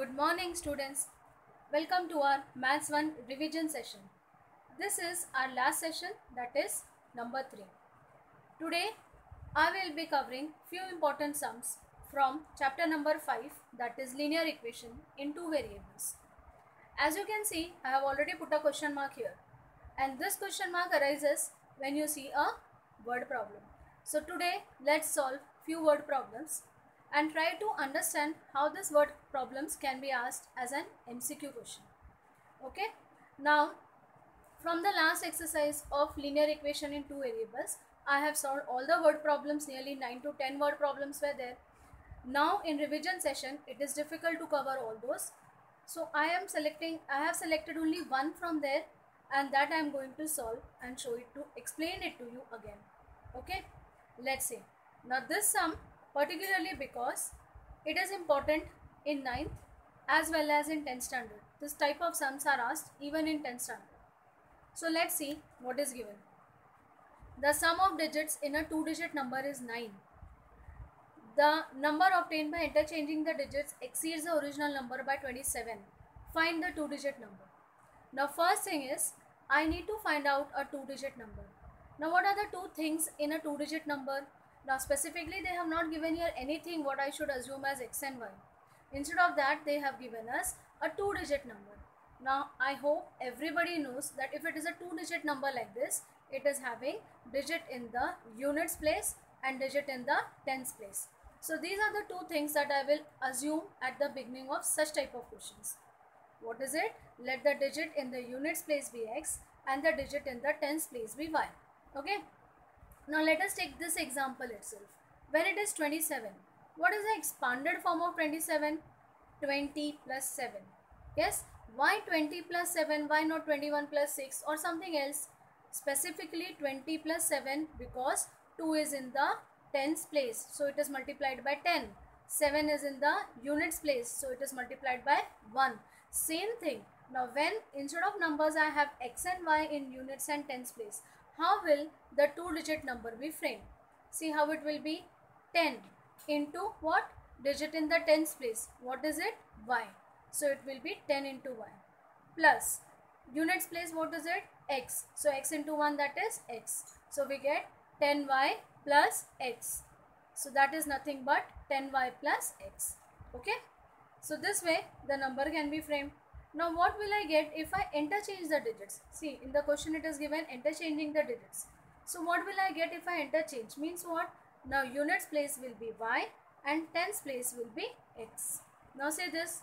Good morning, students. Welcome to our Maths 1 revision session. This is our last session, that is number 3. Today, I will be covering few important sums from chapter number 5, that is linear equation in two variables. As you can see, I have already put a question mark here, and this question mark arises when you see a word problem. So today, let's solve few word problems and try to understand how this word problems can be asked as an MCQ question. Okay, now from the last exercise of linear equation in two variables, I have solved all the word problems. Nearly 9 to 10 word problems were there. Now in revision session, it is difficult to cover all those, so I have selected only one from there, and that I am going to solve and show it to explain it to you again. Okay, let's see. Now this sum particularly because it is important in 9th as well as in 10th standard. This type of sums are asked even in 10th standard. So let's see what is given. The sum of digits in a two-digit number is 9. The number obtained by interchanging the digits exceeds the original number by 27. Find the two-digit number. Now first thing is, I need to find out a two-digit number. Now what are the two things in a two-digit number? Now specifically they have not given here anything what I should assume as x and y. Instead of that they have given us a two-digit number. Now I hope everybody knows that if it is a two-digit number like this, it is having digit in the units place and digit in the tens place. So these are the two things that I will assume at the beginning of such type of questions. What is it? Let the digit in the units place be x and the digit in the tens place be y. Okay. Now let us take this example itself. When it is 27, what is the expanded form of 27? 20 plus 7. Yes, why 20 plus 7? Why not 21 plus 6 or something else? Specifically 20 plus 7 because 2 is in the tens place, so it is multiplied by 10. 7 is in the units place, so it is multiplied by 1. Same thing. Now when instead of numbers I have x and y in units and tens place, how will the two-digit number be framed? See how it will be 10 into what? Digit in the tens place. What is it? Y. So it will be 10 into y. Plus units place, what is it? X. So x into 1, that is x. So we get 10y plus x. So that is nothing but 10y plus x. Okay. So this way the number can be framed. Now what will I get if I interchange the digits? See, in the question it is given interchanging the digits. So what will I get if I interchange? Means what? Now units place will be y and tens place will be x. Now say this.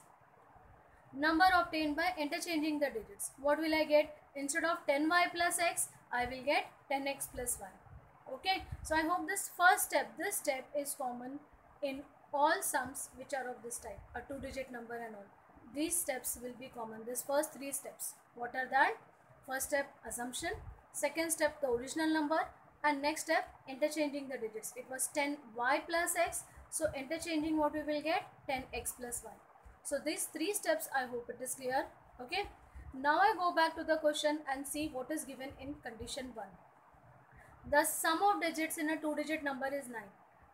Number obtained by interchanging the digits. What will I get? Instead of 10y plus x, I will get 10x plus y. Okay. So I hope this step is common in all sums which are of this type, a two-digit number and all. These steps will be common. This first three steps. What are that? First step, assumption. Second step, the original number. And next step, interchanging the digits. It was 10y plus x. So interchanging what we will get? 10x plus y. So these three steps, I hope it is clear. Okay. Now I go back to the question and see what is given in condition 1. The sum of digits in a two-digit number is 9.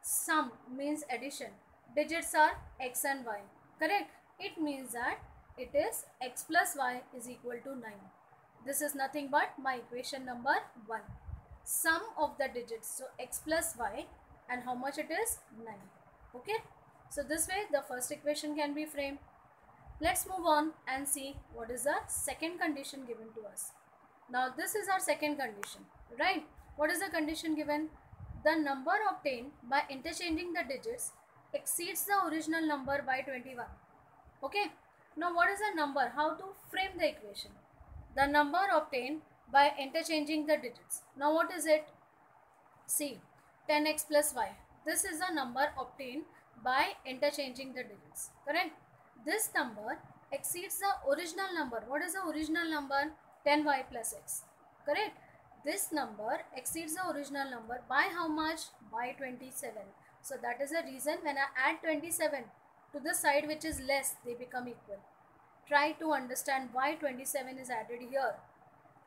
Sum means addition. Digits are x and y. Correct? It means that it is x plus y is equal to 9. This is nothing but my equation number 1. Sum of the digits. So x plus y, and how much it is? 9. Okay. So this way the first equation can be framed. Let's move on and see what is the second condition given to us. Now this is our second condition, right? What is the condition given? The number obtained by interchanging the digits exceeds the original number by 21. Okay. Now what is the number? How to frame the equation? The number obtained by interchanging the digits. Now what is it? See, 10x plus y. This is the number obtained by interchanging the digits. Correct? This number exceeds the original number. What is the original number? 10y plus x. Correct? This number exceeds the original number by how much? By 27. So that is the reason when I add 27 to the side which is less, they become equal. Try to understand why 27 is added here.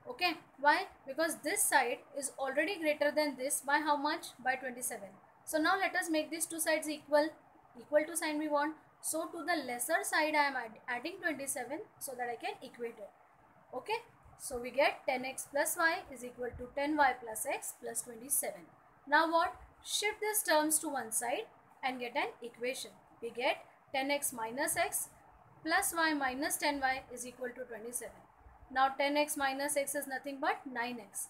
Okay. Why? Because this side is already greater than this by how much? By 27. So now let us make these two sides equal. Equal to sign we want. So to the lesser side I am adding 27 so that I can equate it. Okay, so we get 10x plus y is equal to 10y plus x plus 27. Now what? Shift these terms to one side and get an equation. We get 10x minus x plus y minus 10y is equal to 27. Now 10x minus x is nothing but 9x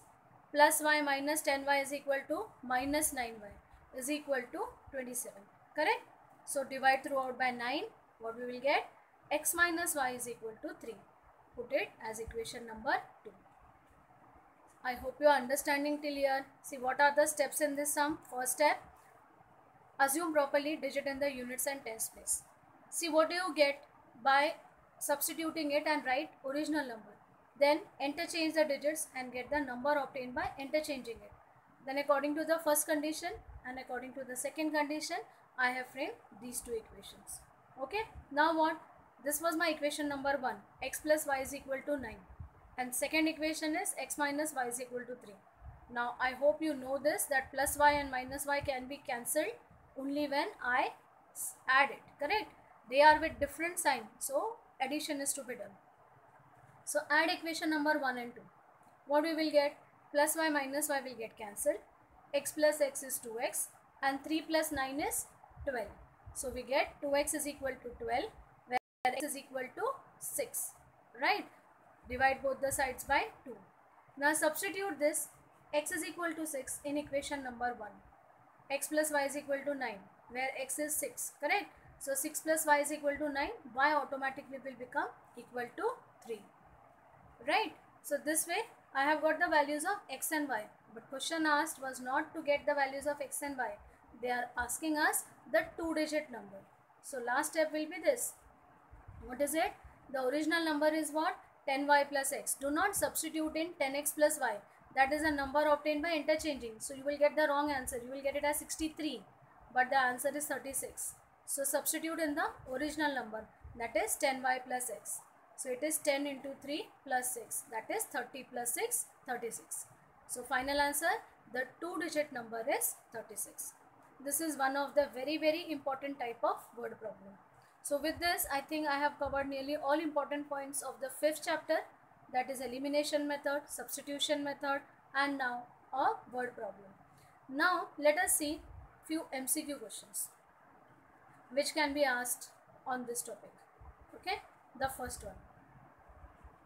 plus y minus 10y is equal to minus 9y is equal to 27. Correct? So divide throughout by 9. What we will get? X minus y is equal to 3. Put it as equation number 2. I hope you are understanding till here. See what are the steps in this sum. First step, assume properly digit in the units and tens place. See what do you get by substituting it and write original number. Then interchange the digits and get the number obtained by interchanging it. Then according to the first condition and according to the second condition, I have framed these two equations. Okay, now what? This was my equation number 1, x plus y is equal to 9. And second equation is x minus y is equal to 3. Now I hope you know this, that plus y and minus y can be cancelled only when I add it, correct? They are with different sign, so addition is to be done. So add equation number 1 and 2. What we will get? Plus y minus y will get cancelled. X plus x is 2x and 3 plus 9 is 12. So we get 2x is equal to 12 where x is equal to 6, right? Divide both the sides by 2. Now substitute this x is equal to 6 in equation number 1. X plus y is equal to 9 where x is 6, correct? So 6 plus y is equal to 9. Y automatically will become equal to 3, right? So this way I have got the values of x and y. But question asked was not to get the values of x and y. They are asking us the 2-digit number. So last step will be this. What is it? The original number is what? 10y plus x. Do not substitute in 10x plus y. That is a number obtained by interchanging. So you will get the wrong answer. You will get it as 63. But the answer is 36. So substitute in the original number. That is 10y plus x. So it is 10 into 3 plus 6. That is 30 plus 6, 36. So final answer, the 2-digit number is 36. This is one of the very important type of word problem. So with this, I think I have covered nearly all important points of the 5th chapter, that is elimination method, substitution method, and now a word problem. Now let us see few MCQ questions which can be asked on this topic. Okay, the first one.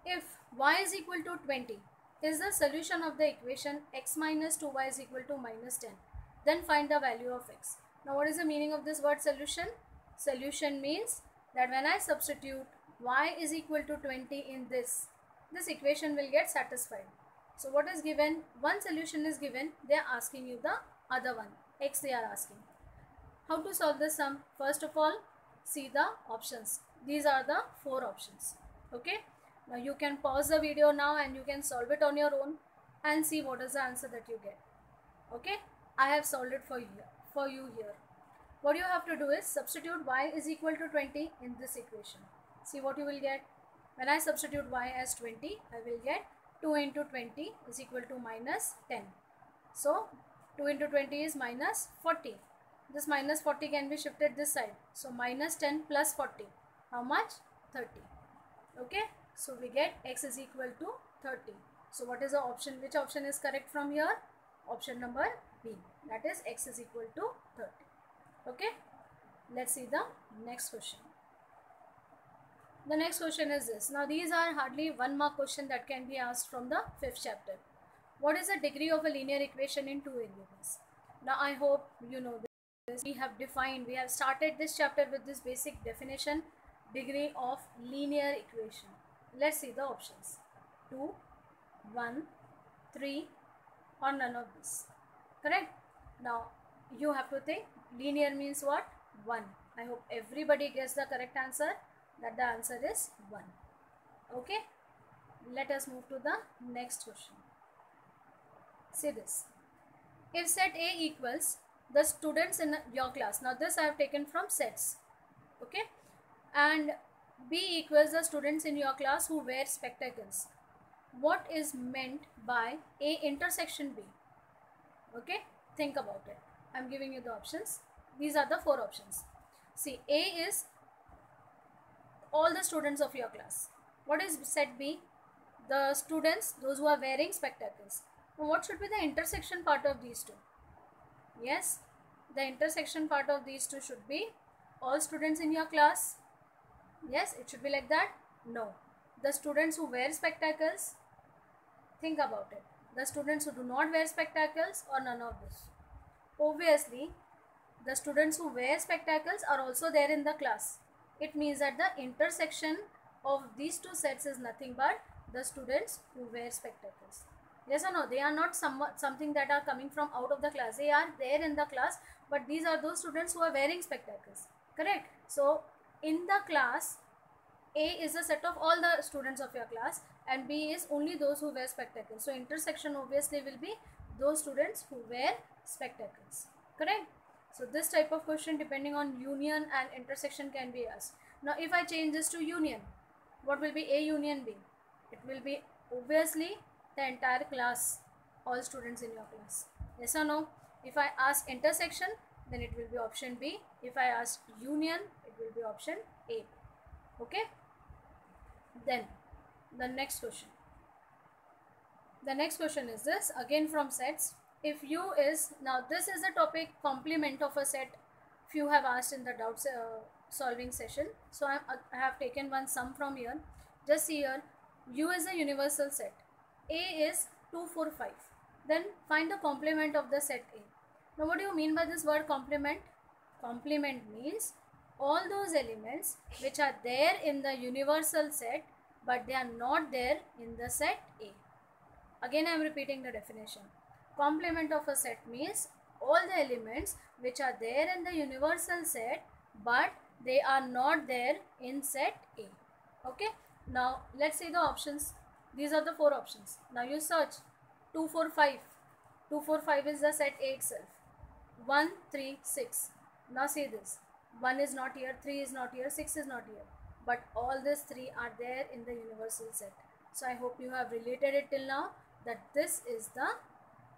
If y is equal to 20 is the solution of the equation x minus 2y is equal to minus 10, then find the value of x. Now what is the meaning of this word solution? Solution means that when I substitute y is equal to 20 in this equation will get satisfied. So what is given? One solution is given. They are asking you the other one. X they are asking. How to solve this sum? First of all, see the options. These are the 4 options. Okay. Now you can pause the video now and you can solve it on your own and see what is the answer that you get. Okay. I have solved it for you here. What you have to do is substitute y is equal to 20 in this equation. See what you will get. When I substitute y as 20, I will get 2 into 20 is equal to minus 10. So 2 into 20 is minus 40. This minus 40 can be shifted this side. So minus 10 plus 40. How much? 30. Okay. So we get x is equal to 30. So what is the option? Which option is correct from here? Option number B. That is x is equal to 30. Okay. Let's see the next question. The next question is this. Now these are hardly 1 mark question that can be asked from the 5th chapter. What is the degree of a linear equation in 2 variables? Now I hope you know this. We have started this chapter with this basic definition, degree of linear equation. Let's see the options. 2, 1, 3 or none of this. Correct? Now you have to think linear means what? 1. I hope everybody gets the correct answer, that the answer is 1. Okay. Let us move to the next question. See this. If set A equals the students in your class. Now this I have taken from sets. Okay. And B equals the students in your class who wear spectacles. What is meant by A intersection B? Okay, think about it. I am giving you the options. These are the 4 options. See, A is all the students of your class. What is set B? The students, those who are wearing spectacles. Now what should be the intersection part of these two? Yes, the intersection part of these two should be all students in your class. Yes, it should be like that. No, the students who wear spectacles, think about it. The students who do not wear spectacles, or none of this. Obviously, the students who wear spectacles are also there in the class. It means that the intersection of these two sets is nothing but the students who wear spectacles. Yes or no? They are not something that are coming from out of the class. They are there in the class, but these are those students who are wearing spectacles. Correct? So, in the class, A is a set of all the students of your class and B is only those who wear spectacles. So, intersection obviously will be those students who wear spectacles. Correct? So, this type of question depending on union and intersection can be asked. Now, if I change this to union, what will be A union B? It will be obviously the entire class, all students in your class. Yes or no? If I ask intersection, then it will be option B. If I ask union, it will be option A. Okay? Then, the next question. The next question is this, again from sets. If U is, now this is the topic complement of a set. Few have asked in the doubts solving session. So, I have taken one sum from here. Just see here, U is a universal set. A is 2, 4, 5. Then find the complement of the set A. Now what do you mean by this word complement? Complement means all those elements which are there in the universal set but they are not there in the set A. Again I am repeating the definition. Complement of a set means all the elements which are there in the universal set but they are not there in set A. Okay. Now let's see the options. These are the 4 options. Now you search 2, 4, 5. 2, 4, 5 is the set A itself. 1, 3, 6. Now see this. 1 is not here, 3 is not here, 6 is not here. But all these 3 are there in the universal set. So I hope you have related it till now that this is the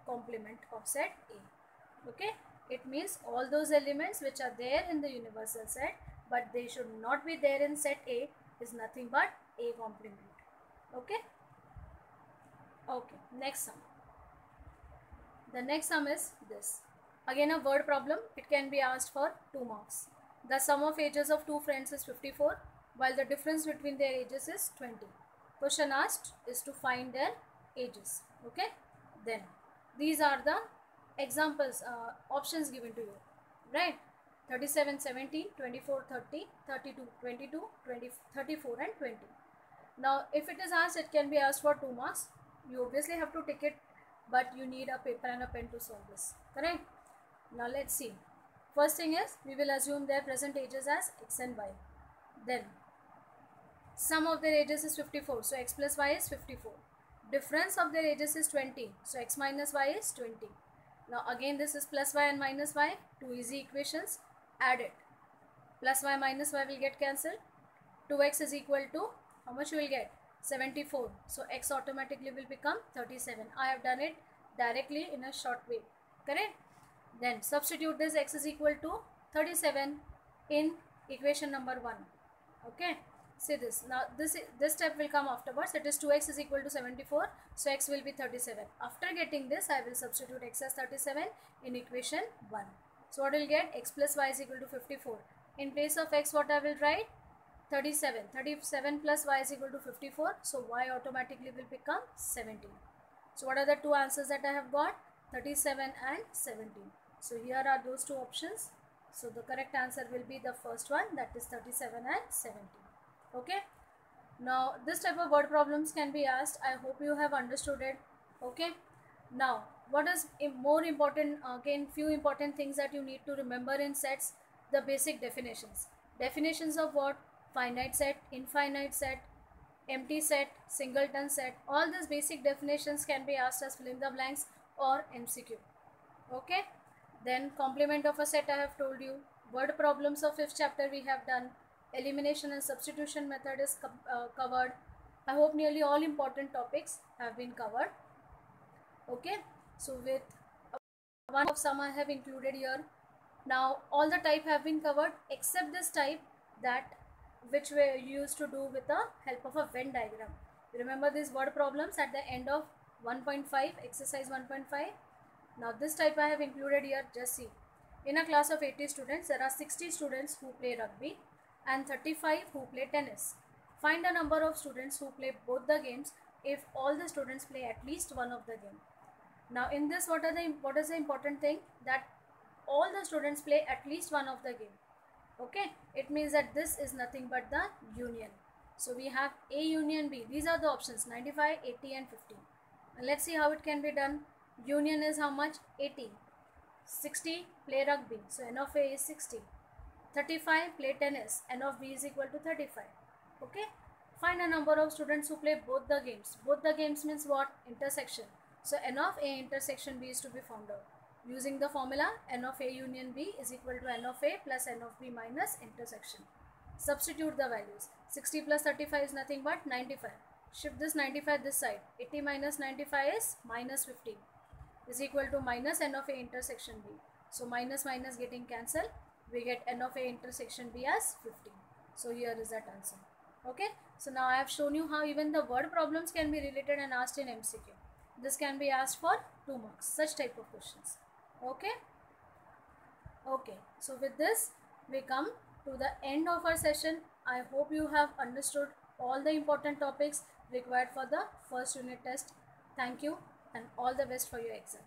complement of set A. Okay. It means all those elements which are there in the universal set but they should not be there in set A is nothing but A complement. Okay. Okay, next sum. The next sum is this. Again a word problem. It can be asked for 2 marks. The sum of ages of 2 friends is 54 while the difference between their ages is 20. Question asked is to find their ages. Okay. Then these are the examples, options given to you. Right. 37, 17, 24, 30, 32, 22, 20, 34 and 20. Now if it is asked, it can be asked for 2 marks. You obviously have to take it, but you need a paper and a pen to solve this. Correct? Now let's see. First thing is, we will assume their present ages as x and y. Then, sum of their ages is 54. So x plus y is 54. Difference of their ages is 20. So x minus y is 20. Now again this is plus y and minus y. 2 easy equations. Add it. Plus y minus y will get cancelled. 2x is equal to, how much you will get? 74. So x automatically will become 37. I have done it directly in a short way. Correct? Then substitute this x is equal to 37 in equation number 1. Okay. See this. Now this step will come afterwards. It is 2x is equal to 74. So x will be 37. After getting this, I will substitute x as 37 in equation 1. So what will get? X plus y is equal to 54. In place of x, what I will write? 37. 37 plus y is equal to 54. So y automatically will become 17. So what are the 2 answers that I have got? 37 and 17. So here are those 2 options. So the correct answer will be the first one, that is 37 and 17. Okay. Now this type of word problems can be asked. I hope you have understood it. Okay. Now what is more important, again few important things that you need to remember in sets. The basic definitions. Definitions of what? Finite set, infinite set, empty set, singleton set. All these basic definitions can be asked as fill in the blanks or MCQ. Okay. Then complement of a set I have told you. Word problems of 5th chapter we have done. Elimination and substitution method is covered. I hope nearly all important topics have been covered. Okay. So with one of sum I have included here. Now all the type have been covered except this type that which we used to do with the help of a Venn diagram. You remember these word problems at the end of 1.5, exercise 1.5? Now this type I have included here. Just see, in a class of 80 students, there are 60 students who play rugby and 35 who play tennis. Find the number of students who play both the games if all the students play at least one of the game. Now in this, what is the important thing? That all the students play at least one of the game. Okay, it means that this is nothing but the union. So we have A union B. These are the options 95, 80 and 50. And let's see how it can be done. Union is how much? 80. 60 play rugby, so N of A is 60. 35 play tennis, N of B is equal to 35. Okay, find a number of students who play both the games. Both the games means what? Intersection. So N of A intersection B is to be found out. Using the formula, N of A union B is equal to N of A plus N of B minus intersection. Substitute the values. 60 plus 35 is nothing but 95. Shift this 95 this side. 80 minus 95 is minus 15 is equal to minus N of A intersection B. So minus minus getting cancelled. We get N of A intersection B as 15. So here is that answer. Okay. So now I have shown you how even the word problems can be related and asked in MCQ. This can be asked for 2 marks. Such type of questions. Okay. Okay. So with this, we come to the end of our session. I hope you have understood all the important topics required for the first unit test. Thank you and all the best for your exam.